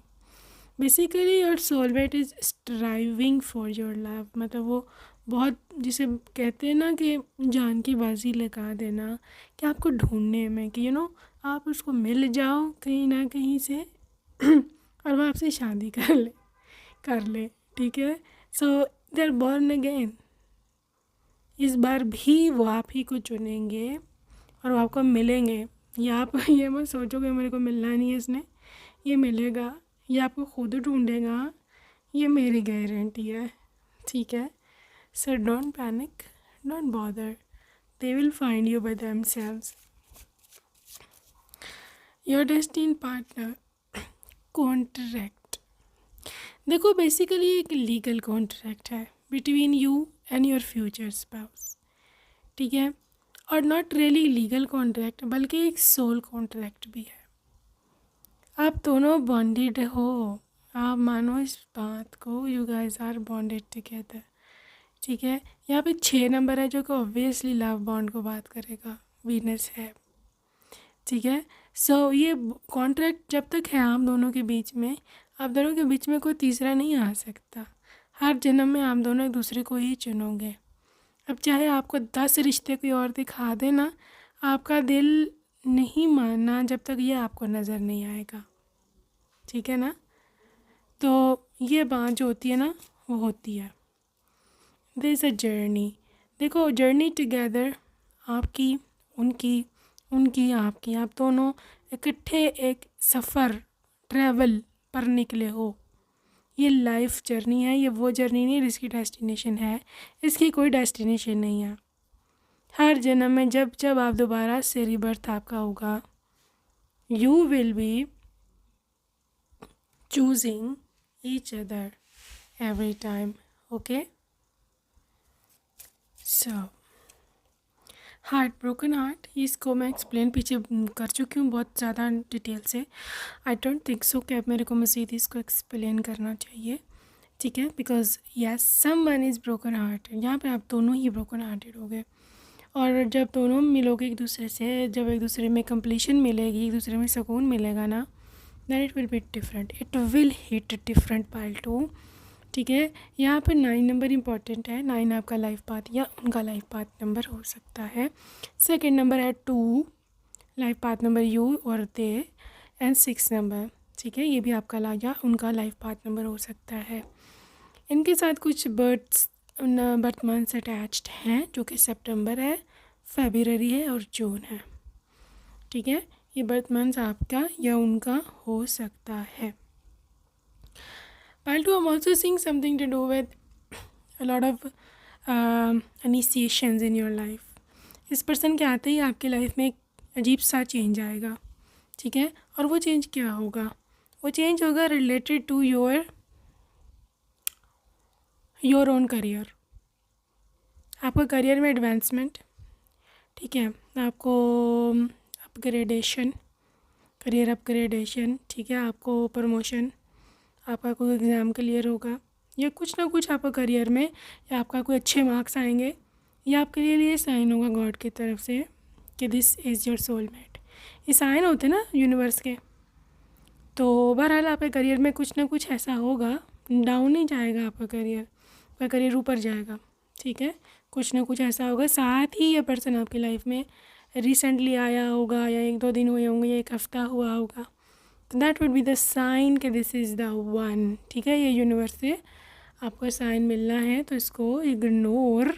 Basically your soulmate is striving for your love, मतलब वो बहुत, जिसे कहते हैं ना कि जान की बाजी लगा देना कि आपको ढूंढने में, कि यू नो आप उसको मिल जाओ कहीं ना कहीं से और वो आपसे शादी कर ले, ठीक है। सो दे आर बॉर्न अगेन। इस बार भी वो आप ही को चुनेंगे और वो आपको मिलेंगे। या आप ये मत सोचोगे मेरे को मिलना नहीं है इसने, ये मिलेगा, ये आपको खुद ढूंढेगा, ये मेरी गारंटी है, ठीक है। So don't panic, don't bother, they will find you by themselves. Your destined partner, contract. देखो बेसिकली एक लीगल कॉन्ट्रैक्ट है between you and your future spouse, ठीक है। और नॉट रियली लीगल कॉन्ट्रैक्ट, बल्कि एक सोल कॉन्ट्रैक्ट भी है। आप दोनों बॉन्डेड हो, आप मानो इस बात को, you guys are bonded together, ठीक है। यहाँ पे 6 नंबर है जो कि ऑब्वियसली लव बॉन्ड को बात करेगा, वीनस है, ठीक है। सो ये कॉन्ट्रैक्ट जब तक है आप दोनों के बीच में, आप दोनों के बीच में कोई तीसरा नहीं आ सकता। हर जन्म में आप दोनों एक दूसरे को ही चुनोगे। अब चाहे आपको 10 रिश्ते कोई और दिखा देना, आपका दिल नहीं मानना जब तक ये आपको नज़र नहीं आएगा, ठीक है ना। तो ये बात जो होती है ना, वो होती है, देयर इज़ अ जर्नी। देखो जर्नी टुगेदर, आपकी, उनकी आपकी, आप दोनों इकट्ठे एक सफ़र, ट्रैवल पर निकले हो। ये लाइफ जर्नी है, ये वो जर्नी नहीं जिसकी डेस्टिनेशन है, इसकी कोई डेस्टिनेशन नहीं है। हर जन्म में जब जब आप दोबारा से रीबर्थ आपका होगा, you will be choosing each other every time, okay. So heart, broken heart, इसको मैं एक्सप्लेन पीछे कर चुकी हूँ बहुत ज़्यादा डिटेल से। आई डोंट थिंक सो कि अब मेरे को मज़ीद इसको एक्सप्लेन करना चाहिए, ठीक है। Because yes, someone is broken heart, यहाँ पे आप दोनों ही ब्रोकन हार्टेड हो गए। और जब दोनों मिलोगे एक दूसरे से, जब एक दूसरे में कंप्लीशन मिलेगी, एक दूसरे में सुकून मिलेगा ना, then it will be different, it will hit different pile too, ठीक है। यहाँ पर 9 नंबर इंपॉर्टेंट है। 9 आपका लाइफ पाथ या उनका लाइफ पाथ नंबर हो सकता है। सेकंड नंबर है 2, लाइफ पाथ नंबर यू और दे, एंड 6 नंबर, ठीक है, ये भी आपका या उनका लाइफ पाथ नंबर हो सकता है। इनके साथ कुछ बर्थ मंथ्स अटैच्ड हैं, जो कि सितंबर है, फरवरी है और जून है, ठीक है। ये बर्थ मंथ्स आपका या उनका हो सकता है। Pile 2, I'm also seeing something to do with a lot of initiations in your life. इस पर्सन के आते ही आपकी लाइफ में एक अजीब सा चेंज आएगा, ठीक है। और वो चेंज क्या होगा? वो चेंज होगा related to your own career. आपका करियर में एडवांसमेंट, ठीक है, आपको अपग्रेडेशन, करियर अपग्रेडेशन, ठीक है, आपको प्रमोशन, आपका कोई एग्ज़ाम क्लियर होगा, या कुछ ना कुछ आपका करियर में, या आपका कोई अच्छे मार्क्स आएंगे, या आपके लिए साइन होगा गॉड की तरफ से कि दिस इज़ योर सोलमेट। ये साइन होते हैं ना यूनिवर्स के। तो बहरहाल आपके करियर में कुछ ना कुछ ऐसा होगा, डाउन नहीं जाएगा आपका करियर ऊपर जाएगा, ठीक है। कुछ ना कुछ ऐसा होगा, साथ ही ये पर्सन आपकी लाइफ में रिसेंटली आया होगा, या 1-2 दिन हुए होंगे, या 1 हफ़्ता हुआ होगा, तो that would be the sign कि दिस इज़ द वन, ठीक है। ये यूनिवर्स से आपको साइन मिलना है, तो इसको इग्नोर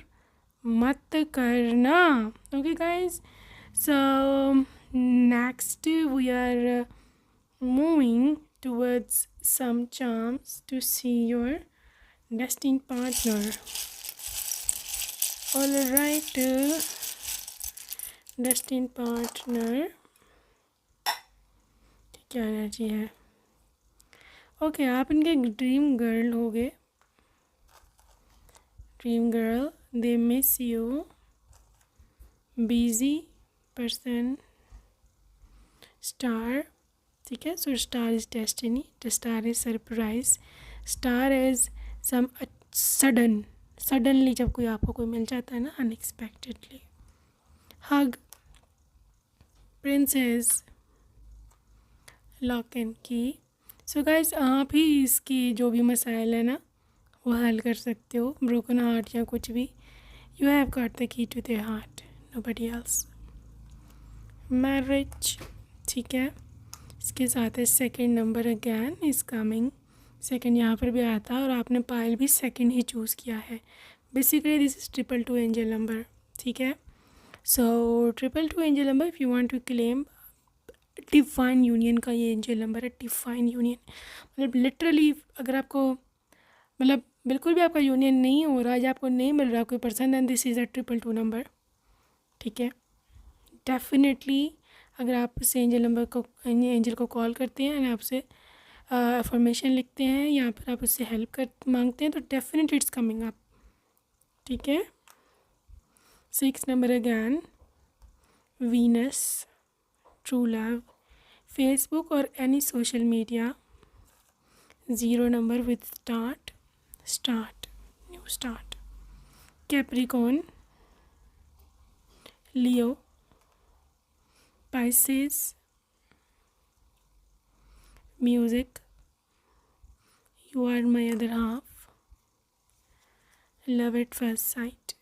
मत करना। Okay guys, so next we are moving towards some charms to see your destined partner. All right, destined partner क्या एनर्जी है? ओके, आप इनके ड्रीम गर्ल होगे। Dream girl, they miss you, busy person, star, ठीक है। So star is destiny, star is surprise, star is some suddenly जब कोई आपको कोई मिल जाता है ना unexpectedly. Hug, princess, lock and key. So guys, आप ही इसकी जो भी मसाइल है ना वो हल कर सकते हो, ब्रोकन हार्ट या कुछ भी। You have got the key to their heart, nobody else. Marriage, ठीक है। इसके साथ है second number again is coming. Second यहाँ पर भी आया था और आपने पायल भी सेकंड ही चूज़ किया है। Basically this is 222 angel number, ठीक है। So 222 angel number, if you want to claim divine union का ये एंजल नंबर है। डिवाइन यूनियन मतलब लिटरली अगर आपको मतलब बिल्कुल भी आपका यूनियन नहीं हो रहा है या आपको नहीं मिल रहा कोई person, then this is a 222 number, ठीक है। डेफिनेटली अगर आप इस एंजल नंबर को एंजल को कॉल करते हैं एंड आपसे अफर्मेशन लिखते हैं या फिर आप उससे हेल्प कर मांगते हैं, तो डेफिनेटली इट्स कमिंग अप, ठीक है। 6 number again Venus, true love, Facebook और any social media. 0 number with start, new start, Capricorn, Leo, Pisces, music, you are my other half, love at first sight,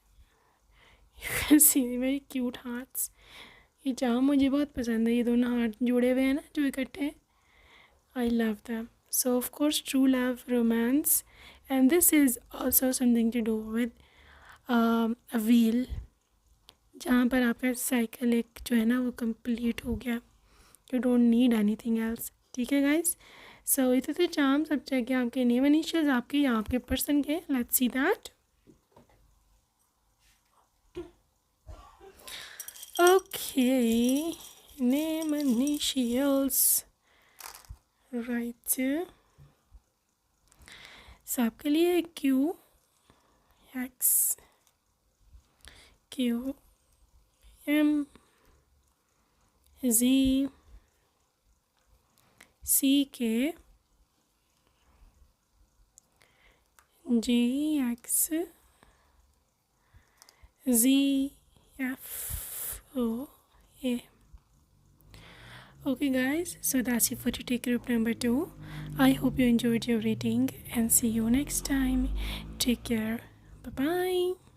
you can see very cute hearts। ये चाम मुझे बहुत पसंद है, ये दोनों heart जुड़े हुए हैं ना जो इकट्ठे हैं, I love them। So of course true love, romance, and this is also something to do with a wheel, जहाँ पर आपका साइकिल एक जो है ना वो कंप्लीट हो गया। You don't need anything else, ठीक है गाइस। सो इतने थे चार्म सब चाहिए आपके नेम इनिशियल्स आपके या आपके पर्सन के। Let's see that. Okay, name initials, right. So आपके लिए Q, X, Q, M, Z, CK, G, X, Z, F, O, A. Okay guys, so that's it for today group number 2. I hope you enjoyed your reading and see you next time. Take care. Bye bye.